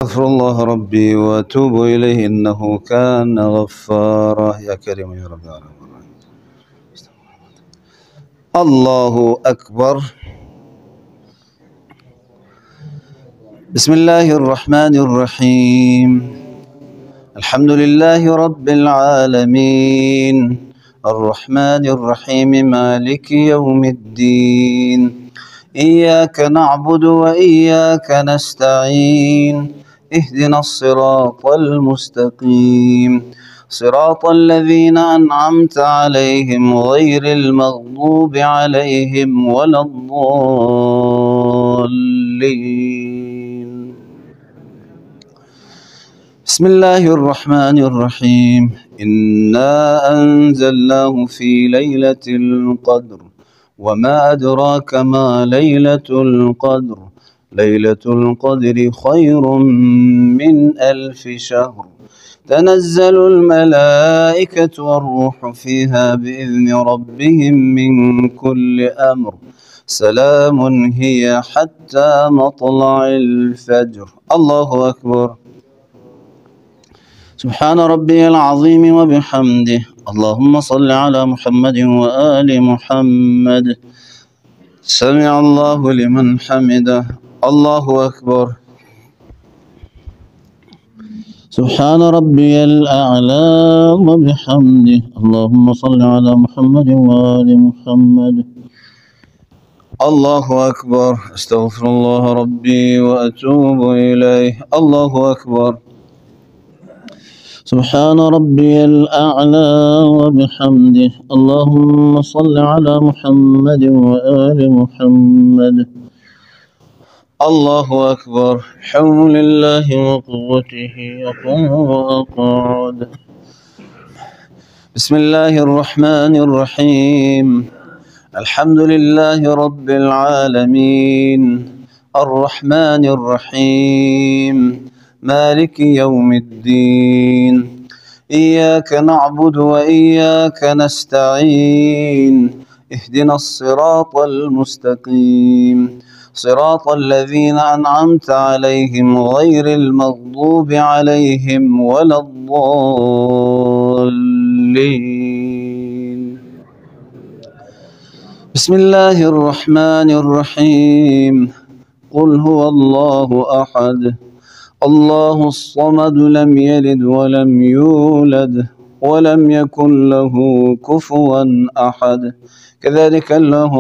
أستغفر الله ربي وأتوب إليه إنه كان غفارا يا كريم يا رب العالمين. الله أكبر. بسم الله الرحمن الرحيم. الحمد لله رب العالمين الرحمن الرحيم مالك يوم الدين إياك نعبد وإياك نستعين اهدنا الصراط المستقيم صراط الذين أنعمت عليهم غير المغضوب عليهم ولا الضالين. بسم الله الرحمن الرحيم. إنا أنزلناه في ليلة القدر وما أدراك ما ليلة القدر ليلة القدر خير من 1000 شهر تنزل الملائكة والروح فيها بإذن ربهم من كل أمر سلام هي حتى مطلع الفجر. الله أكبر. سبحان ربي العظيم وبحمده. اللهم صل على محمد وآل محمد. سمع الله لمن حمده. الله أكبر. سبحان ربي الأعلى وبحمده. اللهم صل على محمد وآل محمد. الله أكبر. أستغفر الله ربي وأتوب إليه. الله أكبر. سبحان ربي الأعلى وبحمده. اللهم صل على محمد وآل محمد. الله أكبر. حول الله وقوته أقوم وأقعد. بسم الله الرحمن الرحيم. الحمد لله رب العالمين الرحمن الرحيم مالك يوم الدين إياك نعبد وإياك نستعين اهدنا الصراط المستقيم صراط الذين أنعمت عليهم غير المغضوب عليهم ولا الضالين. بسم الله الرحمن الرحيم. قل هو الله أحد الله الصمد لم يلد ولم يولد ولم يكن له كفوا أحد. كذلك الله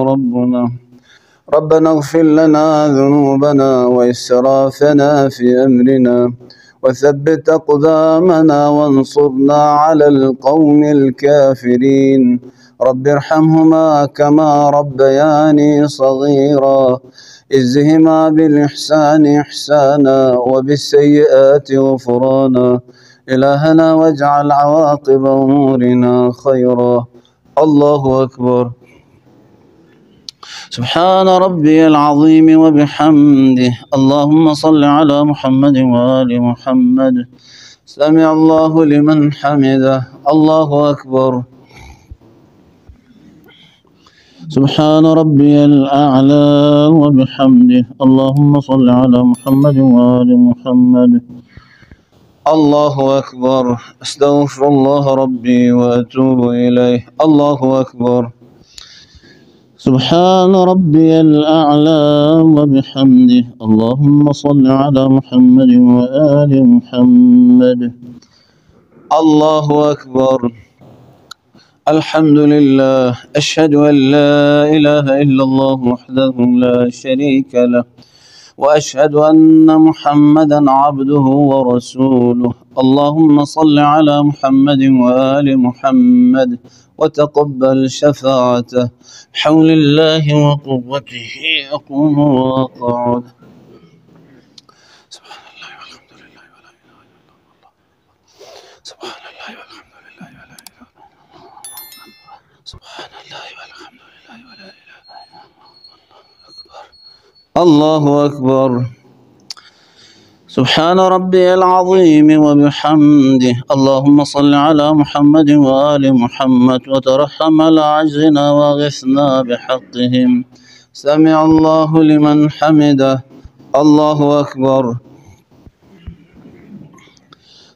ربنا اغفر لنا ذنوبنا وإسرافنا في أمرنا وثبت أقدامنا وانصرنا على القوم الكافرين. رب ارحمهما كما ربياني صغيرا اجزهما بالإحسان إحسانا وبالسيئات غفرانا. إلهنا واجعل عواقب أمورنا خيرا. الله أكبر. سبحان ربي العظيم وبحمده. اللهم صل على محمد وآل محمد. سمع الله لمن حمده. الله أكبر. سبحان ربي الأعلى وبحمده. اللهم صل على محمد وآل محمد. الله أكبر. أستغفر الله ربي وأتوب إليه. الله أكبر. سبحان ربي الأعلى وبحمده. اللهم صل على محمد وآل محمد. الله أكبر. الحمد لله. أشهد أن لا إله إلا الله وحده لا شريك له وأشهد أن محمدا عبده ورسوله. اللهم صل على محمد وآل محمد وتقبل شفاعته. حول الله وقوته أقوم وأقعد. سبحان الله والحمد لله ولا إله إلا الله. سبحان الله والحمد لله ولا إله إلا الله. سبحان الله والحمد لله ولا إله إلا الله. الله أكبر. سبحان ربي العظيم وبحمده. اللهم صل على محمد وآل محمد وترحم على عجزنا واغثنا بحقهم. سمع الله لمن حمده. الله أكبر.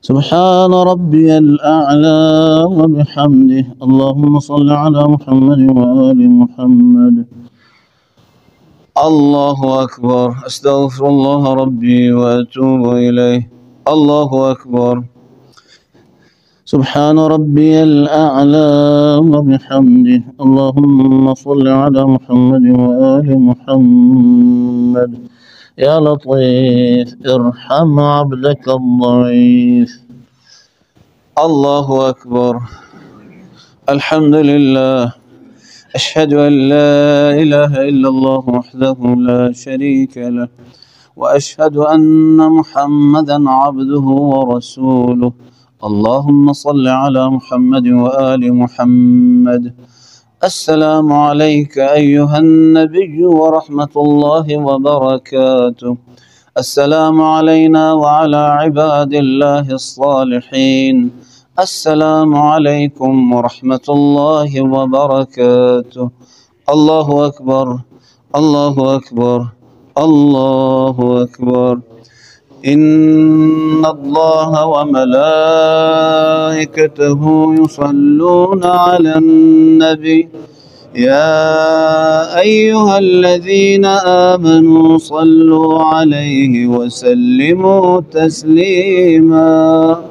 سبحان ربي الأعلى وبحمده. اللهم صل على محمد وآل محمد. الله أكبر. أستغفر الله ربي وأتوب إليه. الله أكبر. سبحان ربي الأعلى وبحمده. اللهم صل على محمد وآل محمد. يا لطيف ارحم عبدك الضعيف. الله أكبر. الحمد لله. أشهد أن لا إله إلا الله وحده لا شريك له، وأشهد أن محمدا عبده ورسوله. اللهم صل على محمد وآل محمد. السلام عليك أيها النبي ورحمة الله وبركاته. السلام علينا وعلى عباد الله الصالحين. السلام عليكم ورحمة الله وبركاته. الله أكبر. الله أكبر. الله أكبر. إن الله وملائكته يصلون على النبي يا أيها الذين آمنوا صلوا عليه وسلموا تسليما.